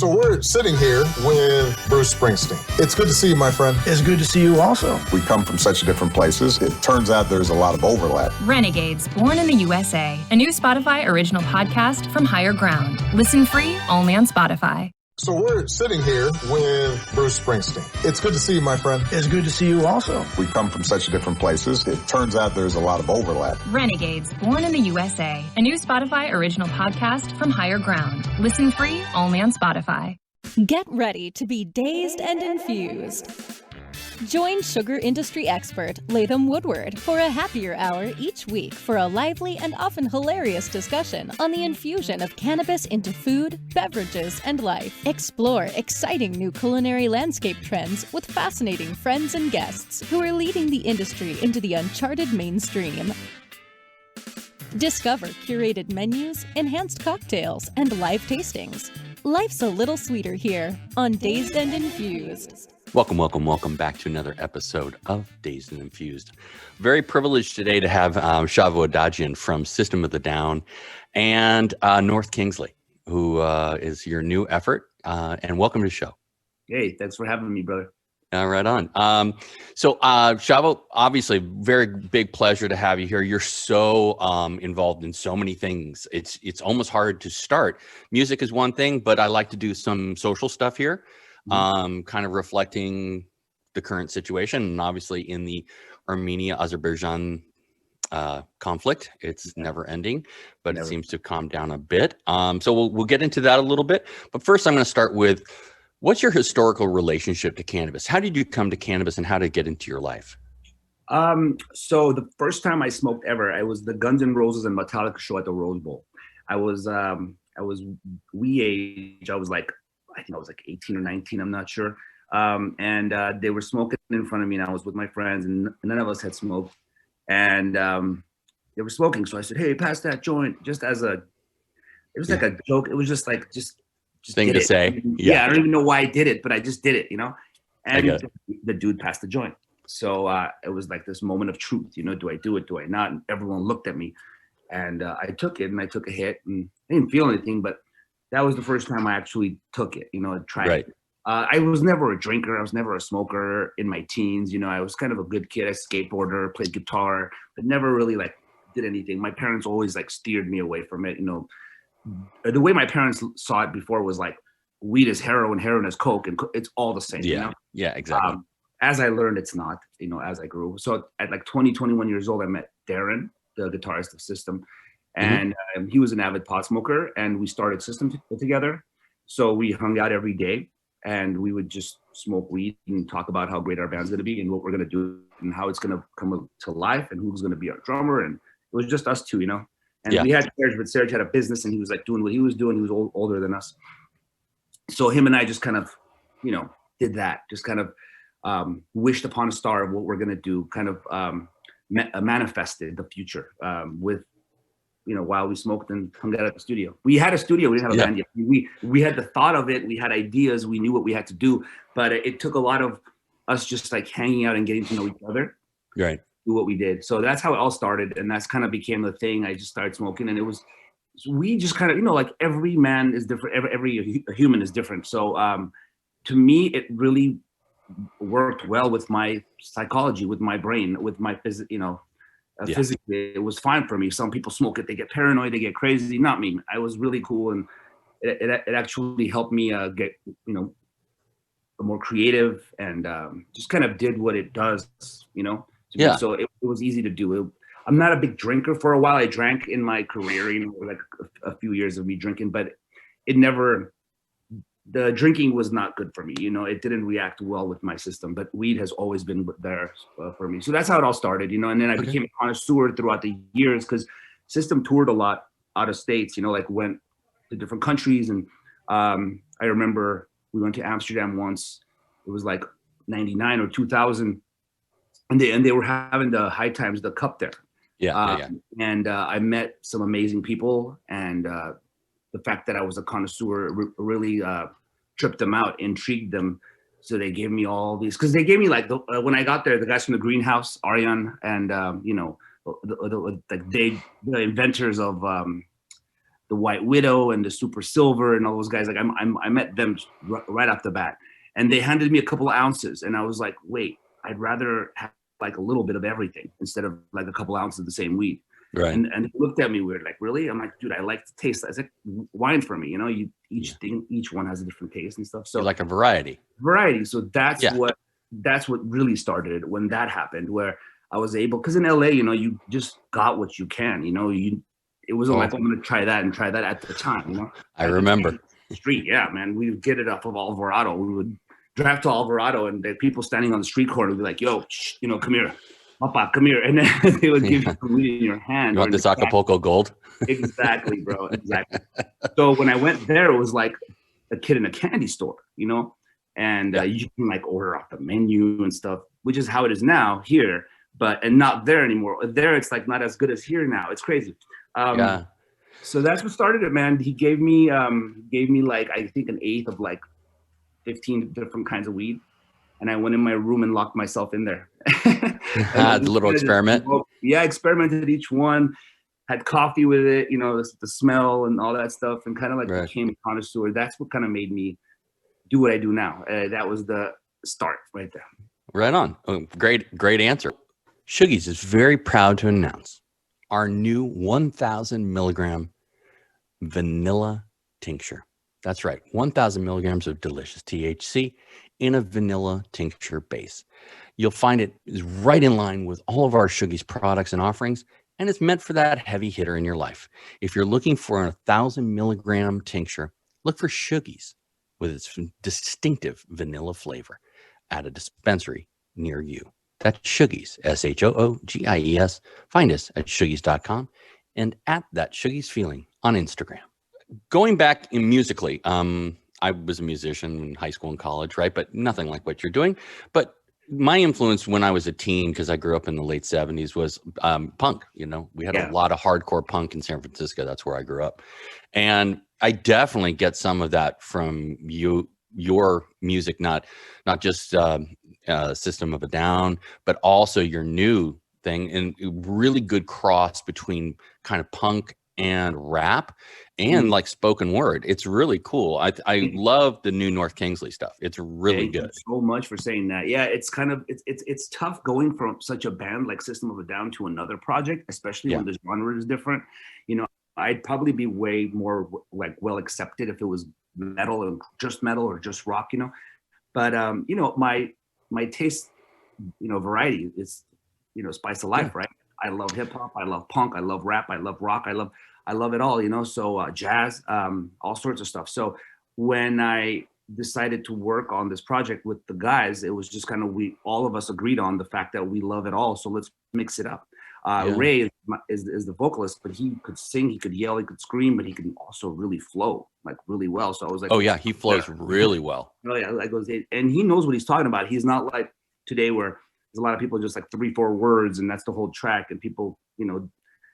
So we're sitting here with Bruce Springsteen. It's good to see you, my friend. It's good to see you also. We come from such different places. It turns out there's a lot of overlap. Renegades, Born in the USA, a new Spotify original podcast from Higher Ground. Listen free only on Spotify. So we're sitting here with Bruce Springsteen. It's good to see you, my friend. It's good to see you also. We come from such different places. It turns out there's a lot of overlap. Renegades, Born in the USA, a new Spotify original podcast from Higher Ground. Listen free only on Spotify. Get ready to be dazed and infused. Join sugar industry expert Latham Woodward for a happier hour each week for a lively and often hilarious discussion on the infusion of cannabis into food, beverages, and life. Explore exciting new culinary landscape trends with fascinating friends and guests who are leading the industry into the uncharted mainstream. Discover curated menus, enhanced cocktails, and live tastings. Life's a little sweeter here on Dazed and Infused. Welcome back to another episode of Dazed and Infused. Very privileged today to have Shavo Odadjian from System of the Down and North Kingsley, who is your new effort. And welcome to the show. Hey, thanks for having me, brother. Right on. So Shavo, obviously, very big pleasure to have you here. You're so involved in so many things. It's almost hard to start. Music is one thing, but I like to do some social stuff here. Kind of reflecting the current situation, and obviously in the Armenia-Azerbaijan conflict, it's never ending, but it seems to calm down a bit. So we'll get into that a little bit. But first, I'm going to start with, what's your historical relationship to cannabis? How did you come to cannabis, and how did it get into your life? So the first time I smoked ever, I was the Guns N' Roses and Metallica show at the Rose Bowl. I was wee age. I think I was like 18 or 19, I'm not sure. And they were smoking in front of me, and I was with my friends, and none of us had smoked. And they were smoking. So I said, hey, pass that joint, just as it was like a joke. It was just Thing to say. Yeah, I don't even know why I did it, but I just did it, And the dude passed the joint. So it was like this moment of truth, do I do it? Do I not? And everyone looked at me, and I took it, and I took a hit, and I didn't feel anything, but that was the first time I actually took it, tried it. I was never a drinker. I was never a smoker in my teens. I was kind of a good kid. I skateboarder, played guitar, but never really did anything. My parents always steered me away from it. The way my parents saw it before was weed is heroin, heroin is coke, and it's all the same. Yeah, exactly. As I learned, it's not, as I grew. So at 20, 21 years old, I met Darren, the guitarist of System. And he was an avid pot smoker, and we started System together. So we hung out every day, and we would just smoke weed and talk about how great our band's going to be and what we're going to do and how it's going to come to life and who's going to be our drummer. And it was just us two, And we had Serge, but Serge had a business, and he was doing what he was doing. He was older than us. So him and I just kind of, did that, just kind of wished upon a star of what we're going to do, kind of manifested the future with, while we smoked and hung out at the studio. We had a studio. We didn't have a band yet. We had the thought of it. We had ideas. We knew what we had to do. But it took a lot of us just hanging out and getting to know each other. Right. Do what we did. So that's how it all started. And that's kind of became the thing. I just started smoking. And we just kind of, every man is different. Every human is different. So to me, it really worked well with my psychology, with my brain, with my physically, it was fine for me. Some people smoke it, they get paranoid, they get crazy. Not me. I was really cool, and it actually helped me get more creative, and just kind of did what it does, So it was easy to do. I'm not a big drinker. For a while, I drank in my career, a few years of me drinking, but the drinking was not good for me. It didn't react well with my system, but weed has always been there for me. So that's how it all started, and then I became a connoisseur throughout the years, because System toured a lot out of states, went to different countries. And I remember we went to Amsterdam once. It was 99 or 2000. And they were having the High Times, the Cup there. And I met some amazing people, and the fact that I was a connoisseur really tripped them out, intrigued them. So they gave me all these, because they gave me when I got there, the guys from the greenhouse, Aryan, and the inventors of the White Widow and the Super Silver and all those guys. Like I met them right off the bat, and they handed me a couple of ounces, and I was like, wait, I'd rather have like a little bit of everything instead of like a couple ounces of the same weed. Right. And they looked at me weird, like, really? I'm like, dude, I like to taste that. It's like wine for me, you know. Each one has a different taste and stuff. So you like a variety. So that's what really started when that happened, where I was able, because in LA, you know, you just got what you can, you know. It wasn't like, I'm gonna try that at the time, you know. I remember. Street, yeah, man. We would get it off of Alvarado. We would drive to Alvarado, and the people standing on the street corner would be like, yo, you know, come here. Papa, come here. And then they would give you some weed in your hand. You want this Acapulco Gold? Exactly, bro. Exactly. So when I went there, it was like a kid in a candy store, you know, and you can like order off the menu and stuff, which is how it is now here, and not there anymore. There, it's like not as good as here now. It's crazy. So that's what started it, man. He gave me like, I think, an eighth of like 15 different kinds of weed. And I went in my room and locked myself in there. The little experiment. Yeah, experimented each one, had coffee with it, you know, the smell and all that stuff, and kind of like became a connoisseur. That's what kind of made me do what I do now. That was the start right there. Right on. Oh, great answer. Shuggies is very proud to announce our new 1,000 milligram vanilla tincture. That's right, 1,000 milligrams of delicious THC in a vanilla tincture base. You'll find it is right in line with all of our Shuggies products and offerings, and it's meant for that heavy hitter in your life. If you're looking for a 1,000 milligram tincture, look for Shuggies with its distinctive vanilla flavor at a dispensary near you. That's Shuggies, SHOOGIES. Find us at shuggies.com and at that Shuggies feeling on Instagram. Going back in musically, I was a musician in high school and college, right? But nothing like what you're doing. But my influence when I was a teen, because I grew up in the late 70s, was punk. You know, we had a lot of hardcore punk in San Francisco. That's where I grew up. And I definitely get some of that from your music, not just System of a Down, but also your new thing, and really good cross between kind of punk and rap and like spoken word. It's really cool. I love the new North Kingsley stuff. It's really good. Thank you so much for saying that. Yeah, it's kind of it's tough going from such a band like System of a Down to another project, especially when the genre is different. You know, I'd probably be way more like well accepted if it was metal and just metal or just rock, you know. But you know, my taste, you know, variety is, you know, spice of life, right? I love hip hop, I love punk, I love rap, I love rock, I love it all, you know. So jazz, all sorts of stuff. So when I decided to work on this project with the guys, it was just kind of all of us agreed on the fact that we love it all. So let's mix it up. Ray is the vocalist, but he could sing, he could yell, he could scream, but he could also really flow like really well. So I was like, oh yeah, he flows really well. Oh yeah, like and he knows what he's talking about. He's not like today where there's a lot of people just like 3-4 words and that's the whole track, and people, you know.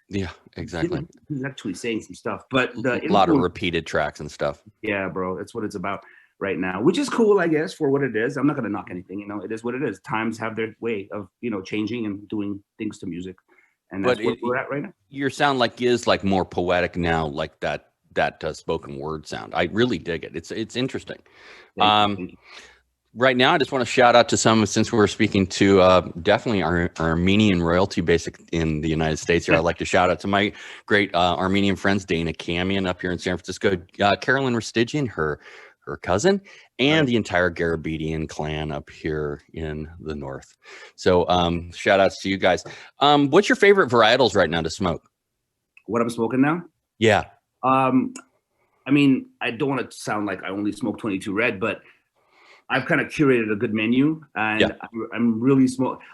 Yeah, exactly. He's actually saying some stuff, but a lot of repeated tracks and stuff. Yeah, bro, that's what it's about right now, which is cool, I guess, for what it is. I'm not gonna knock anything, you know. It is what it is. Times have their way of, you know, changing and doing things to music, and that's where we're at right now. Your sound is like more poetic now, like that spoken word sound. I really dig it. It's interesting. Thank you. Right now, I just want to shout out to since we're speaking to definitely our Armenian royalty base in the United States here. I'd like to shout out to my great Armenian friends, Dana Kamian up here in San Francisco, Carolyn Ristigian, her cousin, and the entire Garabedian clan up here in the north. So shout outs to you guys. What's your favorite varietals right now to smoke? What I'm smoking now? Yeah. I mean, I don't want to sound like I only smoke 22 Red, but I've kind of curated a good menu, and I'm really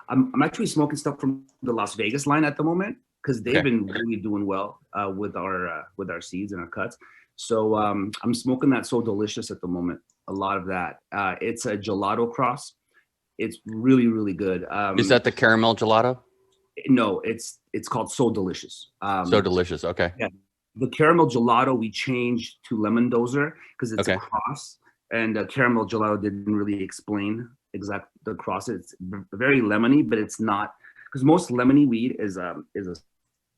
I'm actually smoking stuff from the Las Vegas line at the moment, because they've been really doing well with our seeds and our cuts. So I'm smoking that So Delicious at the moment. A lot of that. It's a gelato cross. It's really, really good. Is that the caramel gelato? No, it's called So Delicious. So Delicious. Okay. Yeah. The caramel gelato we changed to lemon dozer because it's a cross. And caramel gelato didn't really explain the cross. It's very lemony, but it's not, because most lemony weed is a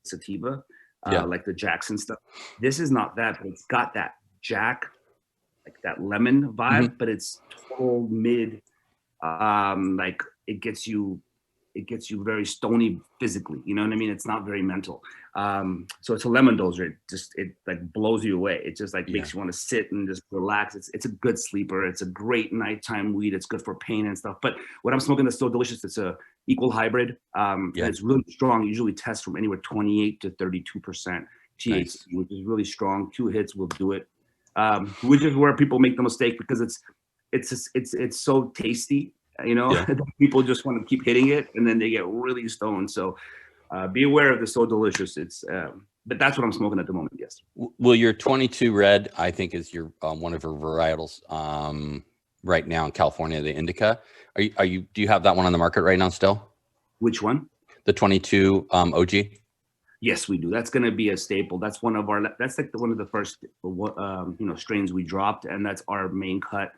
sativa. like the Jackson stuff. This is not that, but it's got that Jack, like that lemon vibe, but it's total mid. Like it gets you very stony physically. You know what I mean? It's not very mental. So it's a lemon doser. It like blows you away. It just like makes you want to sit and just relax. It's a good sleeper. It's a great nighttime weed. It's good for pain and stuff. But what I'm smoking that's so delicious, it's a equal hybrid. And it's really strong. Usually tests from anywhere 28 to 32% THC, which is really strong. 2 hits will do it. Which is where people make the mistake because it's so tasty. You know, people just want to keep hitting it and then they get really stoned. So be aware of the so delicious. It's but that's what I'm smoking at the moment. Yes. Well, your 22 red, I think, is your one of your varietals right now in California, the indica. Do you have that one on the market right now still? Which one? The 22 OG. Yes, we do. That's going to be a staple. That's one of our. That's like one of the first strains we dropped, and that's our main cut.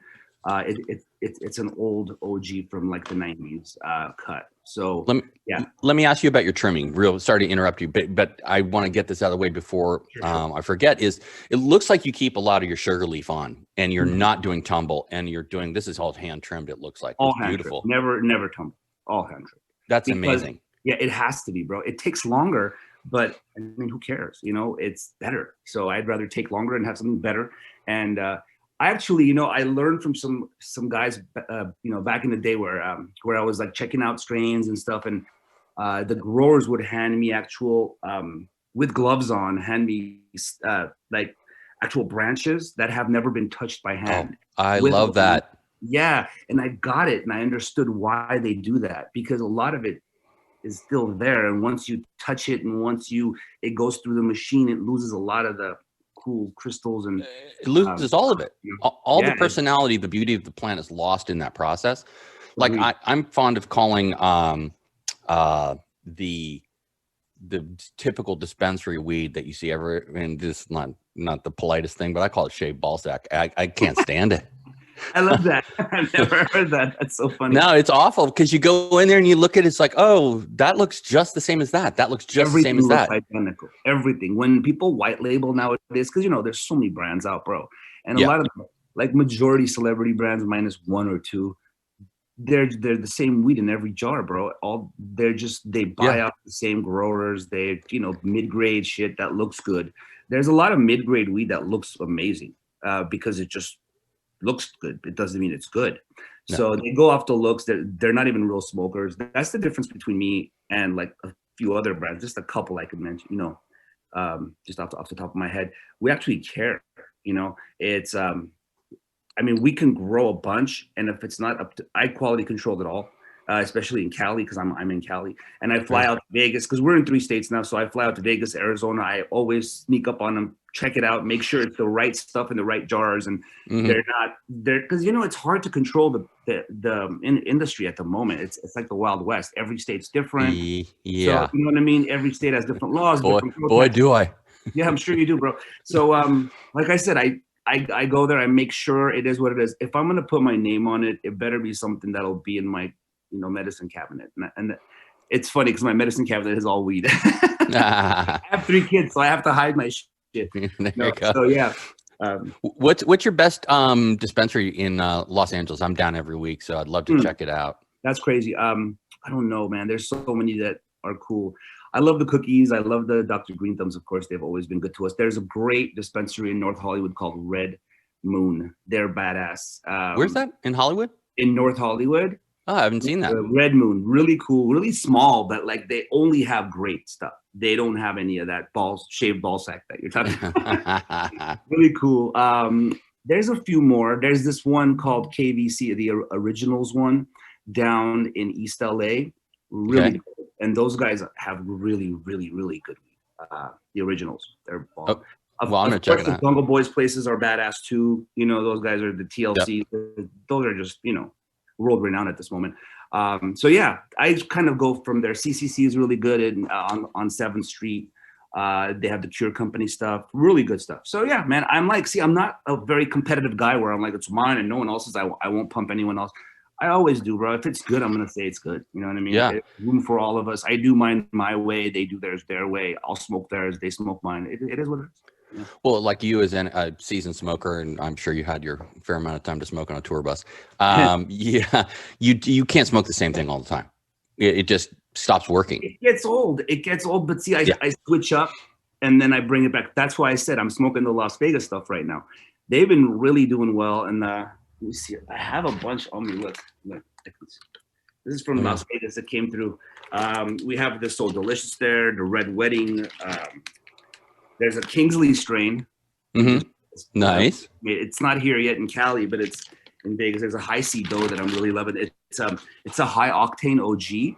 It's an old OG from like the 90s cut. So let me ask you about your trimming. Sorry to interrupt you, but I want to get this out of the way before I forget. Is it looks like you keep a lot of your sugar leaf on, and you're not doing tumble, and you're doing this is all hand trimmed. It looks like all it's beautiful. Never tumble. All hand trimmed. That's amazing. Yeah, it has to be, bro. It takes longer, but I mean, who cares? You know, it's better. So I'd rather take longer and have something better. And I actually, I learned from some guys, back in the day where I was like checking out strains and stuff, and the growers would hand me actual, with gloves on, like actual branches that have never been touched by hand. Oh, I love that. Yeah, and I got it, and I understood why they do that, because a lot of it is still there, and once you touch it, and once it goes through the machine, it loses a lot of the cool crystals, and it loses all of it. All the personality, the beauty of the plant is lost in that process. Like I'm fond of calling the typical dispensary weed that you see and this is not the politest thing, but I call it shaved ball sack. I can't stand it. I love that. I've never heard that. That's so funny. No, it's awful because you go in there and you look at it, it's like, oh, that looks just the same as that. That looks just the same as that. Identical. Everything. When people white label nowadays, because there's so many brands out, bro, and a lot of them, like majority celebrity brands minus 1 or 2, they're the same weed in every jar, bro. They buy out the same growers. They mid-grade shit that looks good. There's a lot of mid-grade weed that looks amazing because it just looks good. It doesn't mean it's good. No. So they go off the looks. They're not even real smokers. That's the difference between me and like a few other brands. Just a couple I could mention. Just off the top of my head, we actually care. It's we can grow a bunch, and if it's not up to, I quality control it all. Especially in Cali, because I'm in Cali, and I fly out to Vegas because we're in 3 states now. So I fly out to Vegas, Arizona. I always sneak up on them, check it out, make sure it's the right stuff in the right jars, and they're not there because it's hard to control the industry at the moment. It's like the Wild West. Every state's different. Yeah, so, you know what I mean. Every state has different laws. Boy, do I. Yeah, I'm sure you do, bro. So like I said, I go there. I make sure it is what it is. If I'm gonna put my name on it, it better be something that'll be in my medicine cabinet. And it's funny because my medicine cabinet is all weed. I have 3 kids, so I have to hide my shit. So yeah. What's your best dispensary in Los Angeles? I'm down every week, so I'd love to check it out. That's crazy. I don't know, man. There's so many that are cool. I love the cookies. I love the Dr. Green Thumbs. Of course, they've always been good to us. There's a great dispensary in North Hollywood called Red Moon. They're badass. Where's that? In Hollywood? In North Hollywood. Oh, I haven't seen that. Red Moon, really cool, really small, but like they only have great stuff. They don't have any of that shaved ball sack that you're talking about. Really cool. There's a few more. There's this one called KVC, the Originals one, down in East LA. Really cool. And those guys have really, really, really good. The Originals. They're well, I'm gonna check it out. The Jungle Boys places are badass too. Those guys are the TLC. Yep. Those are just world renowned at this moment. So yeah, I kind of go from there. CCC is really good on 7th Street. They have the Cure Company stuff, really good stuff. So yeah, man, I'm not a very competitive guy where I'm like, it's mine and no one else's. I won't pump anyone else. I always do, bro. If it's good, I'm gonna say it's good. You know what I mean? Yeah. There's room for all of us. I do mine my way. They do theirs their way. I'll smoke theirs. They smoke mine. It is what it is. Yeah. Well, like you as a seasoned smoker, and I'm sure you had your fair amount of time to smoke on a tour bus. Yeah, you can't smoke the same thing all the time. It just stops working. It gets old. But see, I switch up and then I bring it back. That's why I said I'm smoking the Las Vegas stuff right now. They've been really doing well. And let me see. I have a bunch on me. Look. This is from Las Vegas that came through. We have the So Delicious there, the Red Wedding. There's a Kingsley strain. Mm-hmm. Nice. It's not here yet in Cali, but it's in Vegas. There's a high C dough that I'm really loving. It's a high octane OG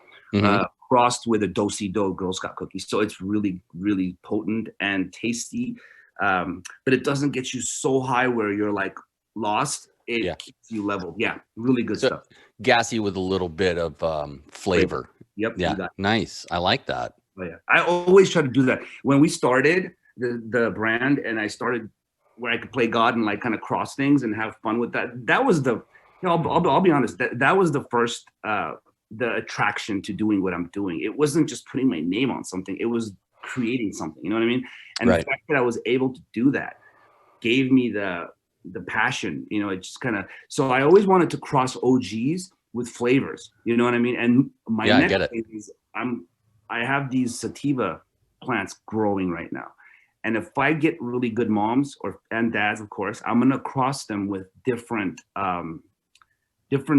crossed with a do-si-do Girl Scout cookie. So it's really, really potent and tasty. But it doesn't get you so high where you're like lost. It keeps you level. Yeah, really good stuff. Gassy with a little bit of flavor. Yep. Yeah, nice. I like that. Oh, yeah. I always try to do that. When we started the brand and I started where I could play God and like kind of cross things and have fun with that. That was I'll be honest, that was the first, the attraction to doing what I'm doing. It wasn't just putting my name on something. It was creating something, you know what I mean? And the fact that I was able to do that gave me the passion, you know, it just kind of, so I always wanted to cross OGs with flavors, you know what I mean? And my next thing is I have these sativa plants growing right now. And if I get really good moms and dads, of course, I'm going to cross them with different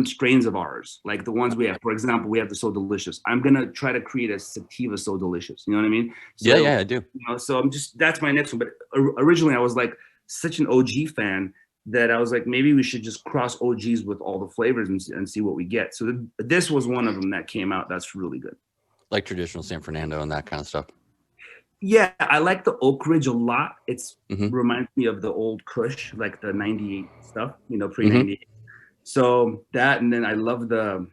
strains of ours, like the ones we have. For example, we have the So Delicious. I'm going to try to create a sativa So Delicious. You know what I mean? So, yeah, I do. You know, so that's my next one. But originally I was like such an OG fan that I was like, maybe we should just cross OGs with all the flavors and see what we get. So this was one of them that came out. That's really good. Like traditional San Fernando and that kind of stuff. Yeah, I like the Oak Ridge a lot. It's reminds me of the old Kush, like the 98 stuff, you know, pre-98. So that, and then I love the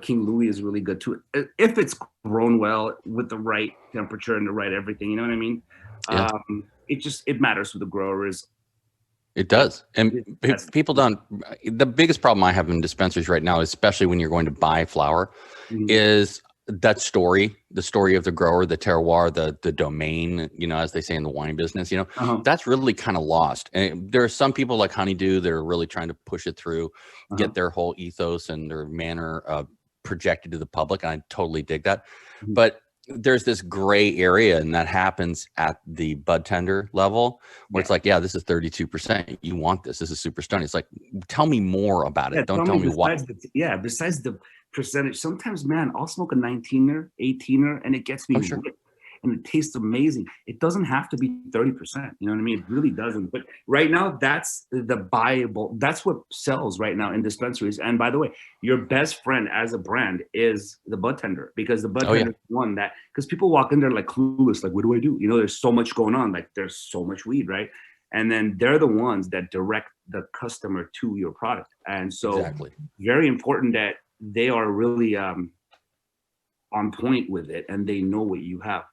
King Louis is really good too. If it's grown well with the right temperature and the right everything, you know what I mean? Yeah. It matters who the grower is. It does. And people don't, the biggest problem I have in dispensaries right now, especially when you're going to buy flower, is that story, the story of the grower, the terroir, the domain, you know, as they say in the wine business, you know, that's really kind of lost. And there are some people like Honeydew that are really trying to push it through, get their whole ethos and their manner projected to the public. And I totally dig that. But there's this gray area, and that happens at the bud tender level where it's like, yeah, this is 32%. You want this. This is super stunning. It's like, tell me more about it. Don't tell me why. Besides the percentage, sometimes, man, I'll smoke a 19er, 18er, and it gets me lit, and it tastes amazing. It doesn't have to be 30%. You know what I mean? It really doesn't. But right now, that's the buyable. That's what sells right now in dispensaries. And by the way, your best friend as a brand is the bud tender, because the bud tender is one that, because people walk in there like clueless, like, what do I do? You know, there's so much going on. Like, there's so much weed, right? And then they're the ones that direct the customer to your product. And so very important that they are really on point with it, and they know what you have,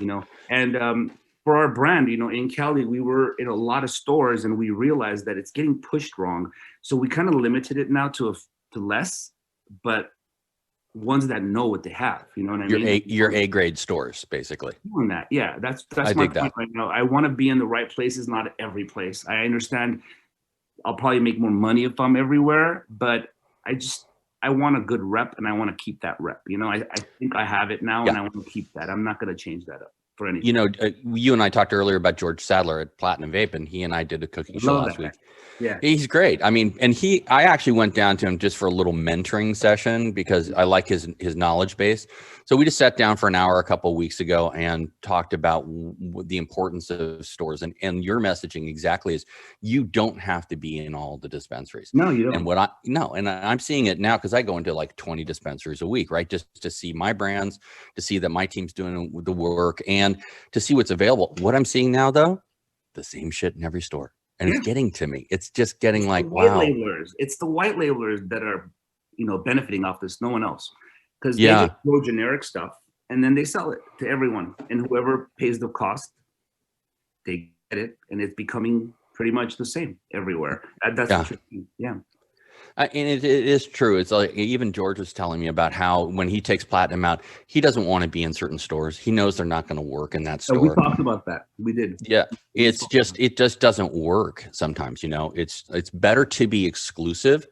you know. And for our brand, you know, in Cali, we were in a lot of stores, and we realized that it's getting pushed wrong. So we kind of limited it now to less, but ones that know what they have. You know what I mean? Your A grade stores, basically. Doing that, yeah. That's my point right now. I want to be in the right places, not every place. I understand I'll probably make more money if I'm everywhere, but I want a good rep, and I want to keep that rep. You know, I think I have it now, and I want to keep that. I'm not going to change that up for anything. You know, you and I talked earlier about George Sadler at Platinum Vape, and he and I did a cooking show last week. Yeah, he's great. I mean, and I actually went down to him just for a little mentoring session because I like his knowledge base. So we just sat down for an hour a couple of weeks ago and talked about the importance of stores. And your messaging exactly is you don't have to be in all the dispensaries. No, you don't. And I'm seeing it now because I go into like 20 dispensaries a week, right? Just to see my brands, to see that my team's doing the work, and to see what's available. What I'm seeing now, though, the same shit in every store. And it's getting to me. It's just getting like, wow. It's the white labelers that are, you know, benefiting off this. No one else. Because they just grow generic stuff, and then they sell it to everyone. And whoever pays the cost, they get it. And it's becoming pretty much the same everywhere. That's interesting. Yeah. And it is true. It's like even George was telling me about how when he takes platinum out, he doesn't want to be in certain stores. He knows they're not going to work in that store. We talked about that. We did. Yeah, it just doesn't work sometimes. It's better to be exclusive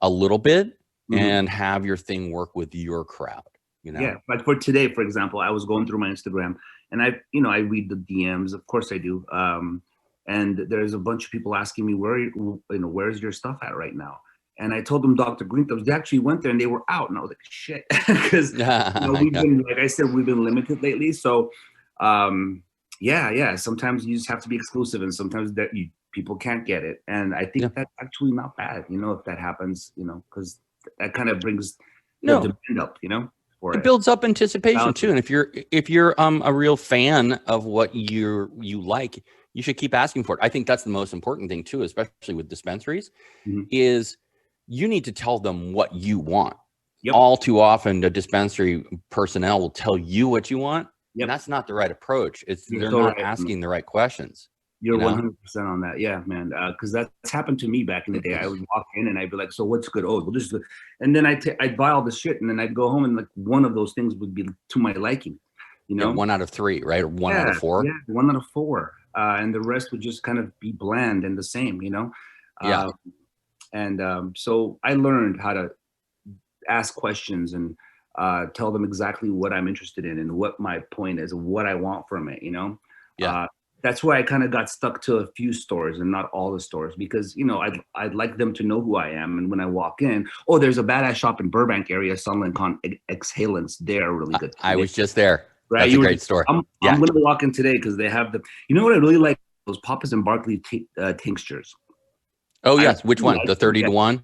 a little bit and have your thing work with your crowd. Yeah, like for today, for example, I was going through my Instagram and I read the DMs. Of course I do. And there's a bunch of people asking me where's your stuff at right now? And I told them Dr. Green Thumbs. They actually went there and they were out, and I was like, shit, because we've been, like I said, we've been limited lately. So, sometimes you just have to be exclusive, and sometimes people can't get it. And I think that's actually not bad, if that happens, because that kind of brings the demand up, It builds up anticipation too. And if you're a real fan of what you like, you should keep asking for it. I think that's the most important thing too, especially with dispensaries, is you need to tell them what you want. Yep. All too often, the dispensary personnel will tell you what you want, and that's not the right approach. They're not asking the right questions. You're 100% on that. Yeah, man. Because that's happened to me back in the day. I would walk in and I'd be like, so what's good? Oh, well, this is good. And then I'd buy all this shit, and then I'd go home and like one of those things would be to my liking, Yeah, 1 out of 3, right? Or 1 out of 4? Yeah, 1 out of 4. And the rest would just kind of be bland and the same, So I learned how to ask questions and tell them exactly what I'm interested in and what my point is and what I want from it, That's why I kind of got stuck to a few stores and not all the stores, because, I'd like them to know who I am. And when I walk in, there's a badass shop in Burbank area, Sunland Con Exhalants. They're really good. I was just there. Right? That's a great store. I'm going to walk in today because they have what I really like? Those Papas and Barkley tinctures. Oh, yes. Which one? The 30 to 1?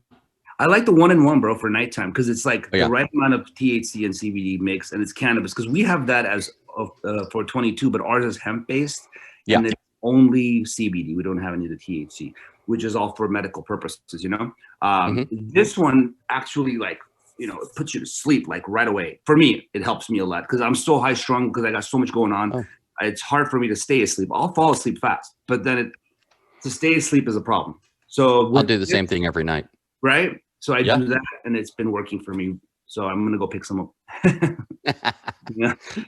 I like the 1-in-1, bro, for nighttime, because it's like the right amount of THC and CBD mix, and it's cannabis, because we have that as for 22, but ours is hemp-based. And it's only CBD. We don't have any of the THC, which is all for medical purposes, This one actually, it puts you to sleep, right away. For me, it helps me a lot, because I'm so high strung, because I got so much going on. Oh. It's hard for me to stay asleep. I'll fall asleep fast, but then to stay asleep is a problem. So I'll do the same thing every night. Right? So I do that, and it's been working for me. So I'm going to go pick some up.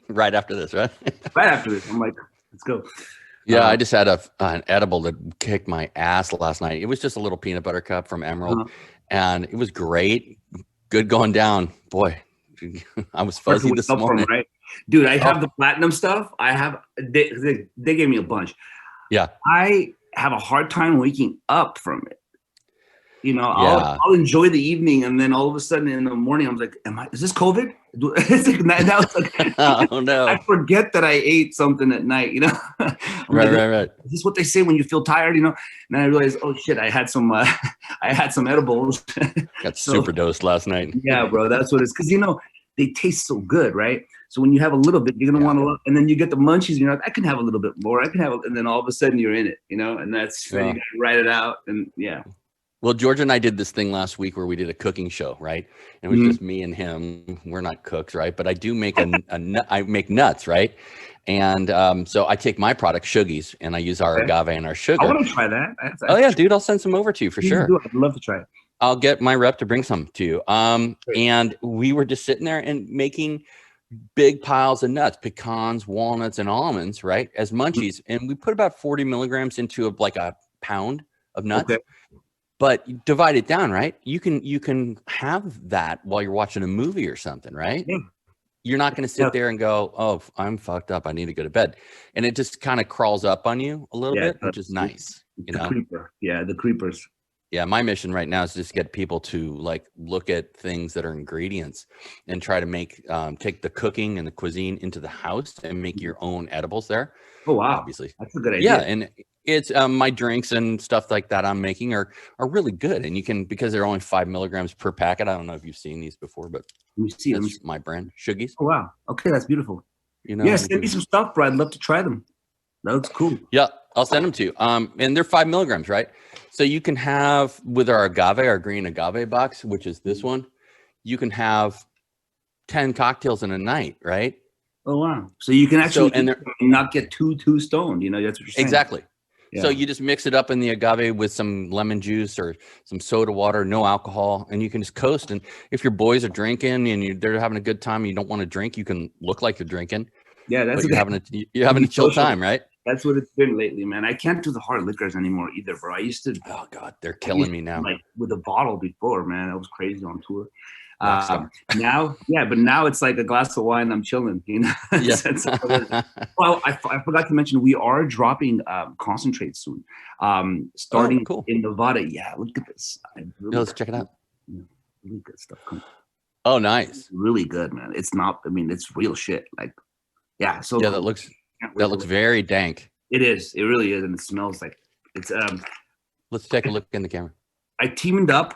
Right after this, right? Right after this. I'm like, let's go. Yeah, I just had an edible that kicked my ass last night. It was just a little peanut butter cup from Emerald, and it was great. Good going down. Boy, I was fuzzy this morning. Right? Dude, I have the platinum stuff. They gave me a bunch. Yeah. I have a hard time waking up from it. I'll enjoy the evening, and then all of a sudden in the morning, I'm like, is this COVID? It's like, now it's like, oh no. I forget that I ate something at night, Right. Is this what they say when you feel tired, And then I realized, oh shit, I had some edibles. Got super dosed last night. Yeah, bro, that's what it's, because, they taste so good, right? So when you have a little bit, you're going to want to, and then you get the munchies, and you're like, I can have a little bit more. And then all of a sudden you're in it, and that's, you got to write it out. And Well, George and I did this thing last week where we did a cooking show, right? And it was just me and him. We're not cooks, right? But I do make I make nuts, right? And so I take my product, Shuggies, and I use our agave and our sugar. I want to try that. Oh yeah, dude, I'll send some over to you for sure. I'd love to try it. I'll get my rep to bring some to you. And we were just sitting there and making big piles of nuts, pecans, walnuts, and almonds, right? As munchies. And we put about 40 milligrams into a pound of nuts. Okay. But divide it down, right? You can have that while you're watching a movie or something, right? Yeah. You're not going to sit there and go, oh, I'm fucked up, I need to go to bed. And it just kind of crawls up on you a little bit, which is nice. Creeper. Yeah, the creepers. Yeah, my mission right now is just get people to look at things that are ingredients and try to make take the cooking and the cuisine into the house and make your own edibles there. Oh wow, obviously that's a good idea. Yeah, and it's my drinks and stuff like that I'm making are really good, and you can, because they're only 5 milligrams per packet. I don't know if you've seen these before, but that's my brand, Shuggies. Oh wow, okay, that's beautiful. Yeah, send me some stuff, bro. I'd love to try them. That looks cool. Yeah, I'll send them to you. And they're 5 milligrams, right? So you can have, with our agave, our green agave box, which is this one, you can have 10 cocktails in a night, right? Oh wow! So you can actually and not get too stoned. That's what you're saying. Exactly. So you just mix it up in the agave with some lemon juice or some soda water, no alcohol, and you can just coast. And if your boys are drinking and they're having a good time and you don't want to drink, you can look like you're drinking. Yeah, that's you're having a chill time, right? That's what it's been lately, man. I can't do the hard liquors anymore either, bro. I used to. Oh God, they're killing me now. Like with a bottle before, man, I was crazy on tour. Now it's like a glass of wine. I'm chilling, you know. Well, I forgot to mention we are dropping concentrate soon. Starting in Nevada. Yeah, look at this. Let's check it out. Really good stuff coming. Oh, nice. Really good, man. It's not. I mean, it's real shit. Like, yeah. So that looks very dank. It is. It really is, and it smells like it's. Let's take a look in the camera. I teamed up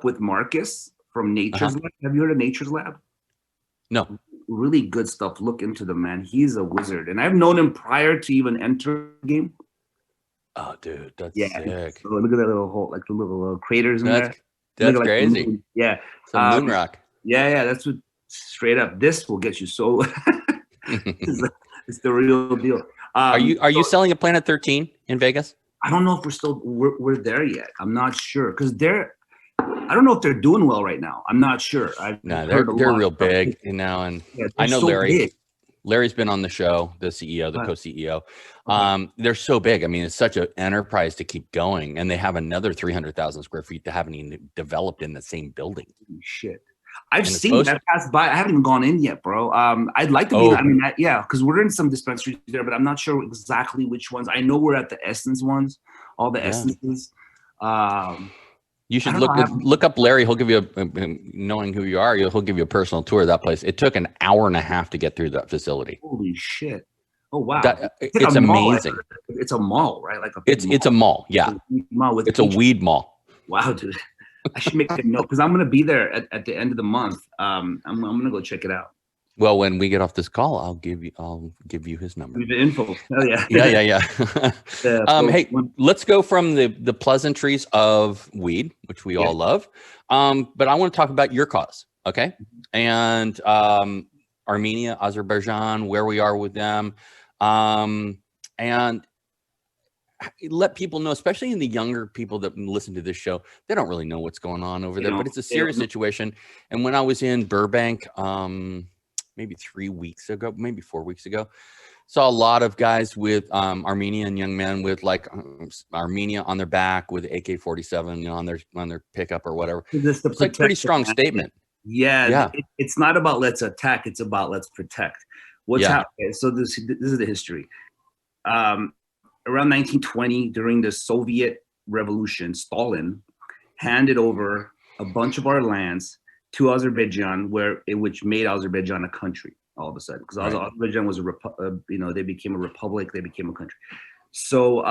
with Marcus from Nature's Lab. Have you heard of Nature's Lab? No. Really good stuff. Look into the man. He's a wizard. And I've known him prior to even entering the game. Oh, dude, that's sick. So look at that little hole, like the little craters in there. That's crazy. Yeah. Some moon rock. Yeah. That's what, straight up. This will get you so. It's the real deal. Are you selling at Planet 13 in Vegas? I don't know if we're there yet. I'm not sure because I don't know if they're doing well right now. I'm not sure. They're real big, you know, and I know Larry. Big. Larry's been on the show, the CEO, the co-CEO. They're so big. I mean, it's such an enterprise to keep going, and they have another 300,000 square feet that haven't even developed in the same building. Shit. I've seen that pass by. I haven't even gone in yet, bro. I'd like to be. I mean, because we're in some dispensaries there, but I'm not sure exactly which ones. I know we're at the Essence ones, all the Essences. You should look up Larry. He'll give you knowing who you are. He'll give you a personal tour of that place. It took an hour and a half to get through that facility. Holy shit! Oh wow, it's amazing. It's a mall, right? Like it's a mall. Yeah, it's a weed mall. Wow, dude. I should make a note because I'm going to be there at the end of the month. I'm going to go check it out. Well, when we get off this call, I'll give you his number. The info. Oh yeah. Yeah. Hey, let's go from the pleasantries of weed, which we all love. But I want to talk about your cause. Okay. And Armenia, Azerbaijan, where we are with them. And let people know, especially in the younger people that listen to this show, they don't really know what's going on over there, but it's a serious situation. And when I was in Burbank, maybe 3 weeks ago, maybe 4 weeks ago, saw a lot of guys with Armenian young men with like Armenia on their back with AK-47, you know, on their pickup or whatever. It's like a pretty strong statement. Yeah. It's not about let's attack. It's about let's protect. What's happening? So this is the history. Around 1920, during the Soviet Revolution, Stalin handed over a bunch of our lands to Azerbaijan, which made Azerbaijan a country all of a sudden, because Azerbaijan was they became a republic, they became a country. So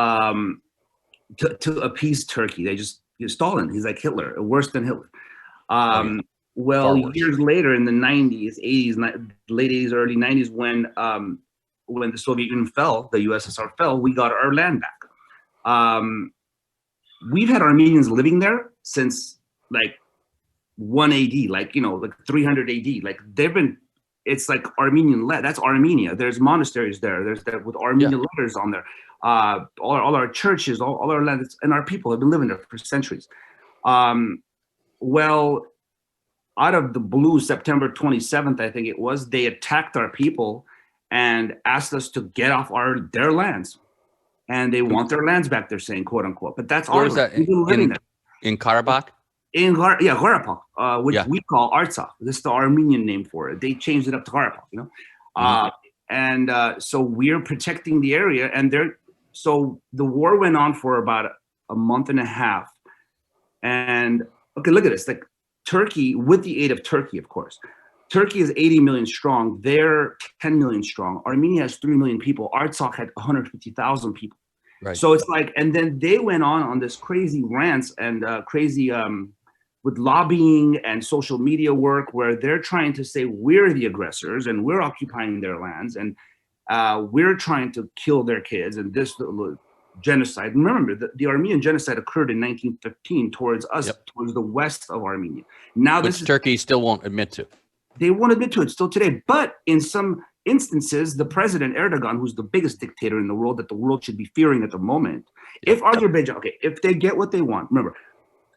to appease Turkey, they Stalin, he's like Hitler, worse than Hitler. Well, years later in the 90s, 80s, late 80s, early 90s, when the Soviet Union fell, the USSR fell, we got our land back. We've had Armenians living there since like 1 AD, like 300 AD. Like it's like Armenian land. That's Armenia. There's monasteries there. There's that with Armenian letters on there. All our churches, all our land, and our people have been living there for centuries. Well, out of the blue, September 27th, I think it was, they attacked our people and asked us to get off their lands, and they want their lands back. They're saying, "quote unquote," but that's all. Where is that? In Karabakh? Karabakh, which we call Artsakh. This is the Armenian name for it. They changed it up to Karabakh. And so we're protecting the area, and so the war went on for about a month and a half. And okay, look at this. Like Turkey, with the aid of Turkey, of course. Turkey is 80 million strong. They're 10 million strong. Armenia has 3 million people. Artsakh had 150,000 people. Right. So it's like, and then they went on this crazy rants and crazy with lobbying and social media work where they're trying to say we're the aggressors and we're occupying their lands and we're trying to kill their kids and this genocide. Remember, the Armenian genocide occurred in 1915 towards us, towards the west of Armenia. Now, Turkey still won't admit to. They won't admit to it still today, but in some instances, the president Erdogan, who's the biggest dictator in the world that the world should be fearing at the moment, if Azerbaijan, if they get what they want, remember,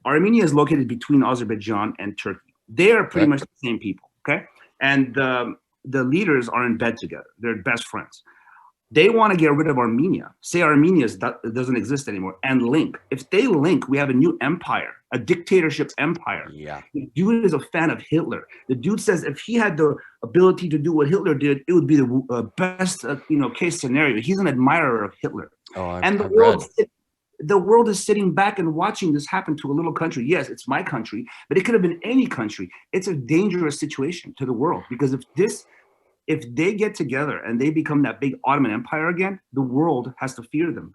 Armenia is located between Azerbaijan and Turkey. They are pretty much the same people, okay? And the leaders are in bed together. They're best friends. They want to get rid of Armenia, say Armenia doesn't exist anymore, and link. If they link, we have a new empire, a dictatorship empire. Yeah. The dude is a fan of Hitler. The dude says if he had the ability to do what Hitler did, it would be the best case scenario. He's an admirer of Hitler. And the world is sitting back and watching this happen to a little country. Yes, it's my country, but it could have been any country. It's a dangerous situation to the world, because if they get together and they become that big Ottoman Empire again, the world has to fear them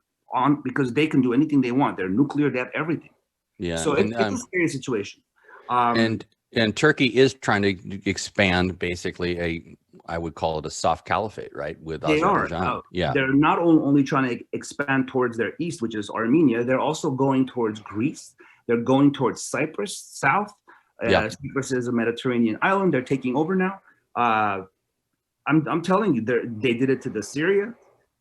because they can do anything they want. They're nuclear, they have everything. Yeah. So it's a scary situation. And Turkey is trying to expand basically I would call it a soft caliphate, right? With Azerbaijan. Yeah. They're not only trying to expand towards their east, which is Armenia, they're also going towards Greece. They're going towards Cyprus, south. Cyprus is a Mediterranean island. They're taking over now. I'm telling you, they did it to the Syria.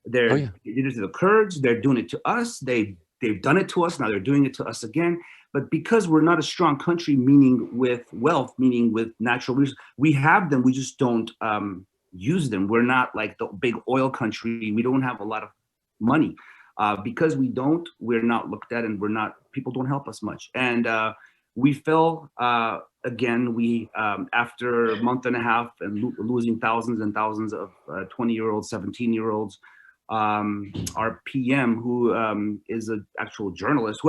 They did it to the Kurds. They're doing it to us. They've done it to us. Now they're doing it to us again. But because we're not a strong country, meaning with wealth, meaning with natural resources, we have them. We just don't use them. We're not like the big oil country. We don't have a lot of money. Because we're not looked at, and people don't help us much. And we fell again. We after a month and a half and losing thousands and thousands of 20-year-olds, 17-year-olds. Our PM, who is an actual journalist,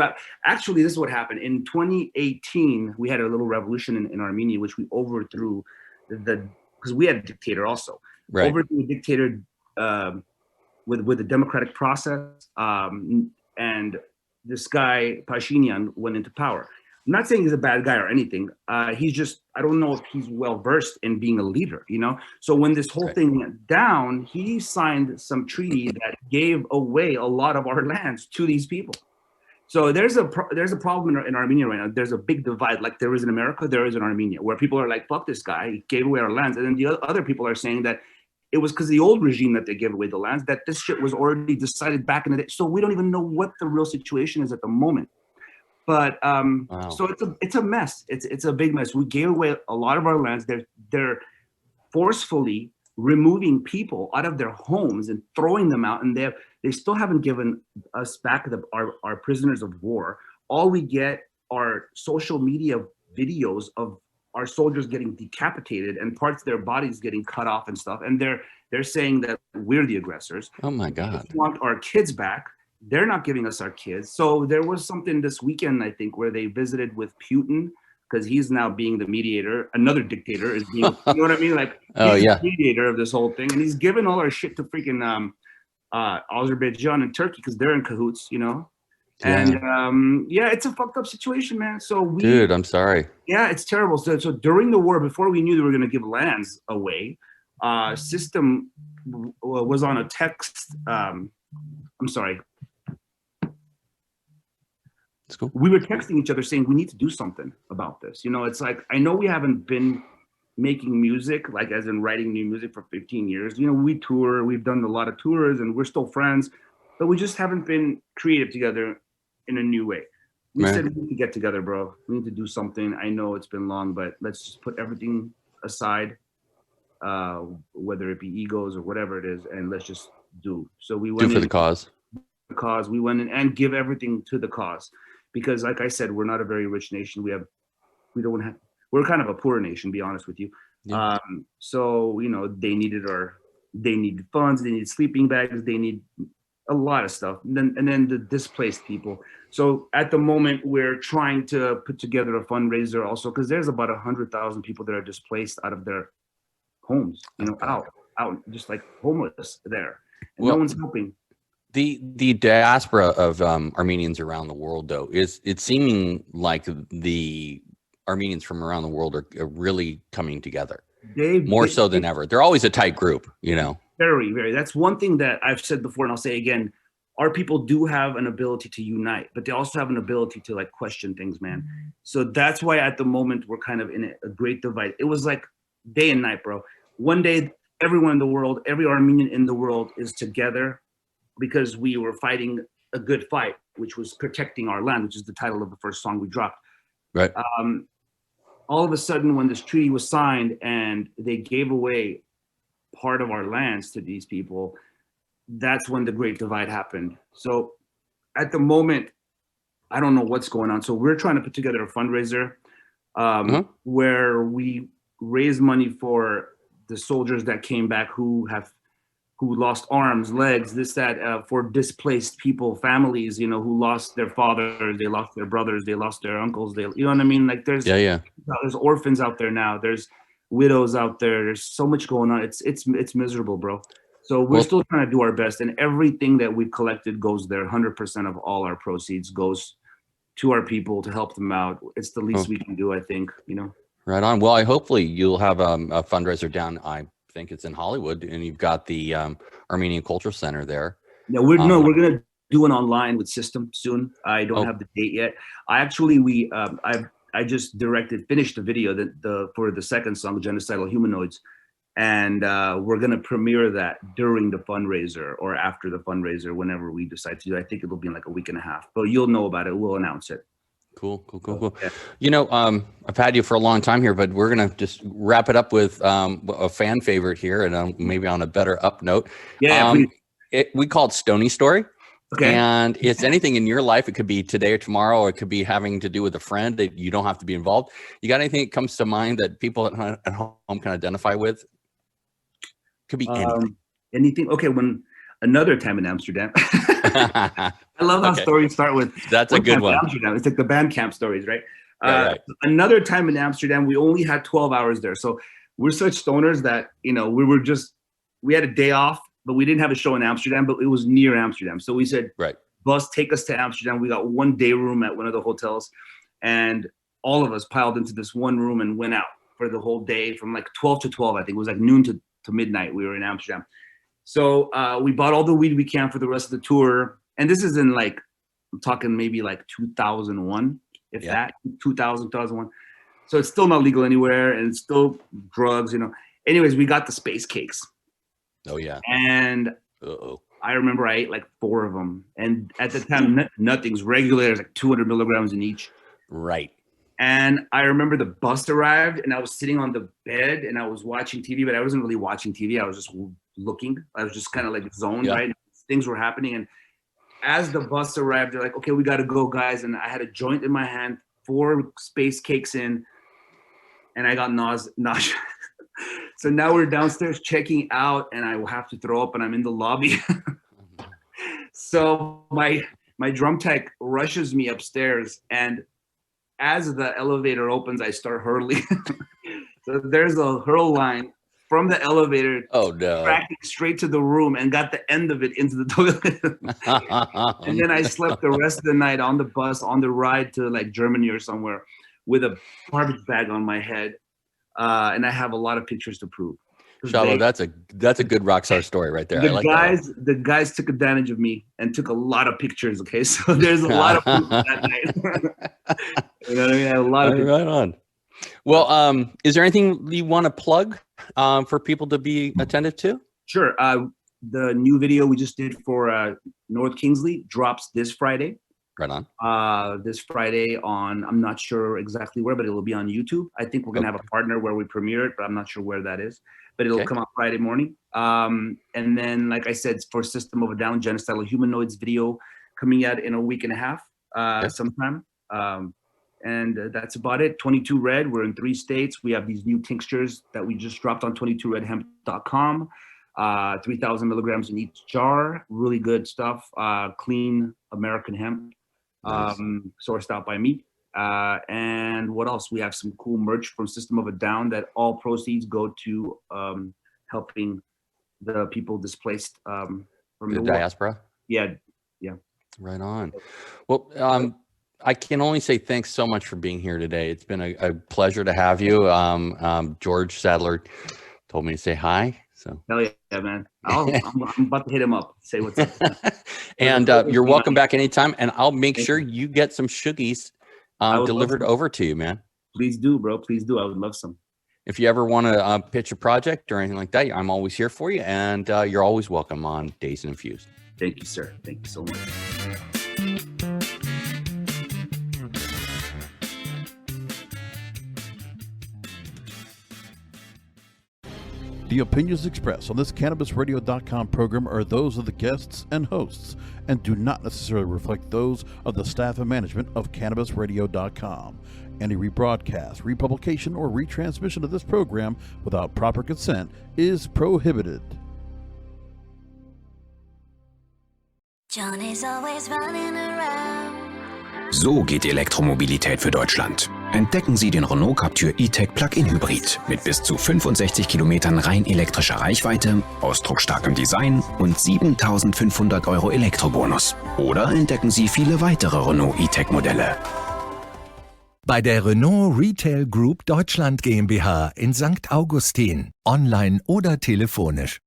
actually this is what happened in 2018. We had a little revolution in Armenia, which we overthrew because we had a dictator also. Right. Overthrew a dictator with a democratic process, and this guy Pashinyan went into power. I'm not saying he's a bad guy or anything. He's just, I don't know if he's well versed in being a leader, So when this whole thing went down, he signed some treaty that gave away a lot of our lands to these people. So there's a problem in Armenia right now. There's a big divide, like there is in America, there is in Armenia, where people are like, fuck this guy, he gave away our lands. And then the other people are saying that it was because the old regime that they gave away the lands, that this shit was already decided back in the day. So we don't even know what the real situation is at the moment. But so it's a mess. It's a big mess. We gave away a lot of our lands. They're forcefully removing people out of their homes and throwing them out, and they still haven't given us back our prisoners of war. All we get are social media videos of our soldiers getting decapitated and parts of their bodies getting cut off and stuff. And they're saying that we're the aggressors. Oh my God! We want our kids back. They're not giving us our kids. So there was something this weekend, I think, where they visited with Putin, because he's now being the mediator. Another dictator is being, you know what I mean? Like, he's the mediator of this whole thing. And he's giving all our shit to freaking Azerbaijan and Turkey, because they're in cahoots, And it's a fucked up situation, man. So dude, I'm sorry. Yeah, it's terrible. So during the war, before we knew they were going to give lands away, System was on a text. I'm sorry. Cool. We were texting each other saying we need to do something about this. It's like, I know we haven't been making music, like as in writing new music, for 15 years. We tour, we've done a lot of tours, and we're still friends, but we just haven't been creative together in a new way. We said we need to get together, bro. We need to do something. I know it's been long, but let's just put everything aside, whether it be egos or whatever it is, and let's just do. So we went for the cause. We went in and give everything to the cause. Because like I said, we're not a very rich nation. We're kind of a poor nation, to be honest with you. Yeah. So, they needed funds, they need sleeping bags, they need a lot of stuff. And then the displaced people. So at the moment, we're trying to put together a fundraiser also, because there's about 100,000 people that are displaced out of their homes, out just like homeless there. And no one's helping. The diaspora of Armenians around the world, though, it's seeming like the Armenians from around the world are really coming together more so than ever. They're always a tight group, Very, very. That's one thing that I've said before, and I'll say again. Our people do have an ability to unite, but they also have an ability to like question things, man. So that's why at the moment we're kind of in a great divide. It was like day and night, bro. One day everyone in the world, every Armenian in the world is together because we were fighting a good fight, which was protecting our land, which is the title of the first song we dropped. Right. All of a sudden, when this treaty was signed and they gave away part of our lands to these people, that's when the Great Divide happened. So at the moment, I don't know what's going on. So we're trying to put together a fundraiser where we raise money for the soldiers that came back who lost arms, legs, this, that, for displaced people, families, you know, who lost their fathers, they lost their brothers, they lost their uncles, you know what I mean? Like there's orphans out there now, there's widows out there, there's so much going on. It's miserable, bro. So we're still trying to do our best, and everything that we've collected goes there. 100% of all our proceeds goes to our people to help them out. It's the least we can do, I think, you know? Right on. Well, hopefully you'll have a fundraiser down, I think it's in Hollywood, and you've got the Armenian Cultural Center there. Yeah, we're going to do an online with System soon. I don't have the date yet. I just finished the video for the second song, Genocidal Humanoids. And we're going to premiere that during the fundraiser or after the fundraiser, whenever we decide to do it. I think it'll be in like a week and a half, but you'll know about it. We'll announce it. Cool. Yeah. You know, I've had you for a long time here, but we're going to just wrap it up with a fan favorite here, and maybe on a better up note. Yeah, we call it Stoney Story. Okay. And it's anything in your life. It could be today or tomorrow, or it could be having to do with a friend that you don't have to be involved. You got anything that comes to mind that people at home can identify with? Could be anything. Okay, when another time in Amsterdam. I love how stories start with. That's a good one. Amsterdam. It's like the Bandcamp stories, right? Right. Another time in Amsterdam, we only had 12 hours there. So we're such stoners that, you know, we had a day off, but we didn't have a show in Amsterdam, but it was near Amsterdam. So we said, bus, take us to Amsterdam. We got one day room at one of the hotels, and all of us piled into this one room and went out for the whole day from like 12 to 12. I think it was like noon to midnight. We were in Amsterdam. So we bought all the weed we can for the rest of the tour. And this is in like, I'm talking maybe like 2001, if that, 2001. So it's still not legal anywhere, and it's still drugs, you know. Anyways, we got the space cakes. Oh, yeah. And I remember I ate like 4 of them. And at the time, nothing's regulated. It's like 200 milligrams in each. Right. And I remember the bus arrived, and I was sitting on the bed and I was watching TV, but I wasn't really watching TV. I was just looking. I was just kind of like zoned, right? Things were happening. And as the bus arrived, they're like, okay, we got to go, guys. And I had a joint in my hand, 4 space cakes in, and I got nausea. So now we're downstairs checking out, and I will have to throw up, and I'm in the lobby. So my drum tech rushes me upstairs, and as the elevator opens, I start hurling. So there's a hurl line from the elevator, tracking straight to the room, and got the end of it into the toilet. And then I slept the rest of the night on the bus, on the ride to like Germany or somewhere, with a garbage bag on my head. And I have a lot of pictures to prove. Shavo, that's a good rock star story right there. The guys took advantage of me and took a lot of pictures. Okay, so there's a lot of proof that night. You know what I mean? I have a lot of pictures. Right on. Well, is there anything you want to plug for people to be attentive to? Sure. The new video we just did for North Kingsley drops this Friday. Right on. This Friday on, I'm not sure exactly where, but it will be on YouTube. I think we're going to have a partner where we premiere it, but I'm not sure where that is. But it'll come out Friday morning. And then, like I said, for System of a Down, Genocidal Humanoids video coming out in a week and a half sometime. And that's about it. 22 Red, we're in 3 states. We have these new tinctures that we just dropped on 22redhemp.com. 3,000 milligrams in each jar. Really good stuff. Clean American hemp. Nice. Sourced out by me. And what else? We have some cool merch from System of a Down that all proceeds go to helping the people displaced from the diaspora. Yeah. Right on. Well, I can only say thanks so much for being here today. It's been a pleasure to have you. George Sadler told me to say hi. So hell yeah, man. I'm about to hit him up. Say what's up. And you're welcome back anytime. And I'll make sure you get some shoogies delivered over to you, man. Please do, bro. Please do. I would love some. if you ever want to pitch a project or anything like that, I'm always here for you, and you're always welcome on Dazed and Infused. Thank you, sir. Thank you so much. The opinions expressed on this CannabisRadio.com program are those of the guests and hosts and do not necessarily reflect those of the staff and management of CannabisRadio.com. Any rebroadcast, republication, or retransmission of this program without proper consent is prohibited. John is always running around. So geht die Elektromobilität für Deutschland. Entdecken Sie den Renault Captur E-Tech Plug-in Hybrid mit bis zu 65 Kilometern rein elektrischer Reichweite, ausdrucksstarkem Design und 7.500 € Elektrobonus. Oder entdecken Sie viele weitere Renault E-Tech Modelle. Bei der Renault Retail Group Deutschland GmbH in St. Augustin, online oder telefonisch.